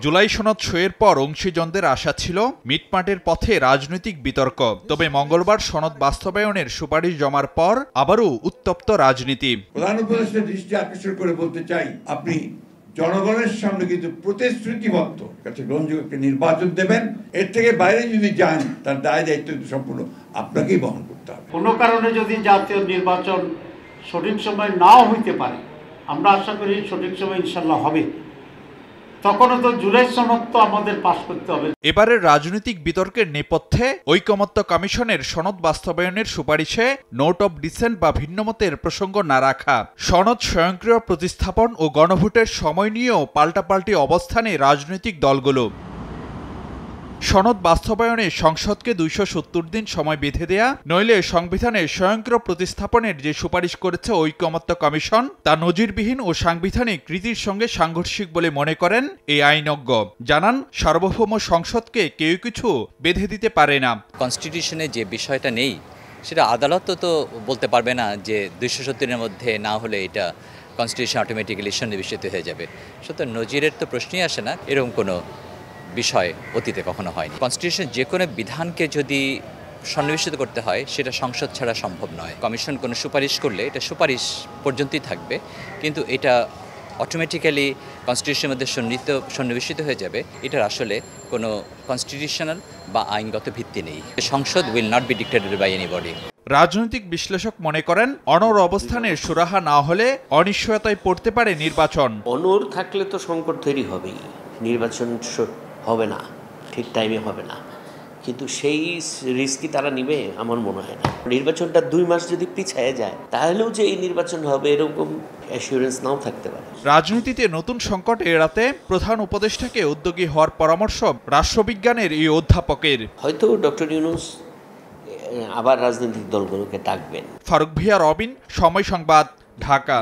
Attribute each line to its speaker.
Speaker 1: জুলাই সনদ সইয়ের পর অংশীজনদের আশা ছিল মিটমাটের পথে রাজনৈতিক বিতর্ক, তবে মঙ্গলবার সনদ বাস্তবায়নের সুপারিশ জমার পর আবারও উত্তপ্ত রাজনীতি।
Speaker 2: প্রধান উপদেষ্টার দৃষ্টি আকর্ষণ করে বলতে চাই, আপনি জনগণের সামনে কিন্তু প্রতিশ্রুতিবদ্ধ কাছে গ্রহণযোগ্য নির্বাচন দেবেন। এর থেকে বাইরে যদি যান তার দায় দায়িত্ব সম্পূর্ণ আপনাকেই বহন করতে হবে।
Speaker 3: কোনো কারণে যদি জাতীয় নির্বাচন সঠিক সময় নাও হইতে পারে, আমরা আশা করি সঠিক সময় ইনশাল্লাহ হবে, তখনও তো জুলাই সনদ তো আমাদের পাশ করতে হবে।
Speaker 1: এবারের রাজনৈতিক বিতর্কের নেপথ্যে ঐকমত্য কমিশনের সনদ বাস্তবায়নের সুপারিশে নোট অব ডিসেন্ট বা ভিন্নমতের প্রসঙ্গ না রাখা, সনদ স্বয়ংক্রিয় প্রতিস্থাপন ও গণভোটের সময় নিয়েও পাল্টাপাল্টি অবস্থানে রাজনৈতিক দলগুলো। সনদ বাস্তবায়নে সংসদকে ২৭০ দিন সময় বেঁধে দেয়া, নইলে সংবিধানের স্বয়ংক্রিয় প্রতিস্থাপনের যে সুপারিশ করেছে ঐকমত্য কমিশন তা নজিরবিহীন ও সাংবিধানিক রীতির সঙ্গে সাংঘর্ষিক বলে মনে করেন এই আইনজ্ঞ। জানান, সার্বভৌম সংসদকে কেউ কিছু বেঁধে দিতে পারে না।
Speaker 4: কনস্টিটিউশনে যে বিষয়টা নেই সেটা আদালত তো বলতে পারবে না যে ২৭০ দিনের মধ্যে না হলে এটা কনস্টিটিউশন অটোমেটিক্যালি সন্নিবেশিত হয়ে যাবে। সুতরাং নজিরের তো প্রশ্নই আসে না, এরকম কোনো বিষয় অতীতে কখনো হয়নি। কনস্টিটিউশন যে কোনো বিধানকে যদি সন্নিবেশিত করতে হয় সেটা সংসদ ছাড়া সম্ভব নয়। কমিশন কোনো সুপারিশ করলে এটা সুপারিশ পর্যন্তই থাকবে, কিন্তু এটা অটোমেটিক্যালি কনস্টিটিউশনের মধ্যে সন্নিবেশিত হয়ে যাবে, এটার আসলে কোনো কনস্টিটিউশনাল বা আইনগত ভিত্তি নেই। সংসদ will not be dictated by anybody.
Speaker 1: রাজনৈতিক বিশ্লেষক মনে করেন, অনড় অবস্থানের সুরাহা না হলে অনিশ্চয়তায় পড়তে পারে নির্বাচন।
Speaker 5: অনড় থাকলে তো সংকট তৈরি হবেই, নির্বাচন হবে না, ঠিক টাইমে হবে না, কিন্তু সেই রিস্কই তারা নিবে আমার মনে হয় না। নির্বাচনটা 2 মাস যদি পিছিয়ে যায় তাহলেও যে এই নির্বাচন হবে এরকম অ্যাসিওরেন্স নাও থাকতে পারে।
Speaker 1: রাজনীতিতে নতুন সংকট এড়াতে প্রধান উপদেষ্টাকে উদ্যোগী হওয়ার পরামর্শ রাষ্ট্রবিজ্ঞানের এই অধ্যাপকের।
Speaker 5: হয়তো ডক্টর ইউনূস আবার রাজনৈতিক দলগুলোকে ডাকবেন।
Speaker 1: ফারুক ভিয়া, রবিন, সময় সংবাদ, ঢাকা।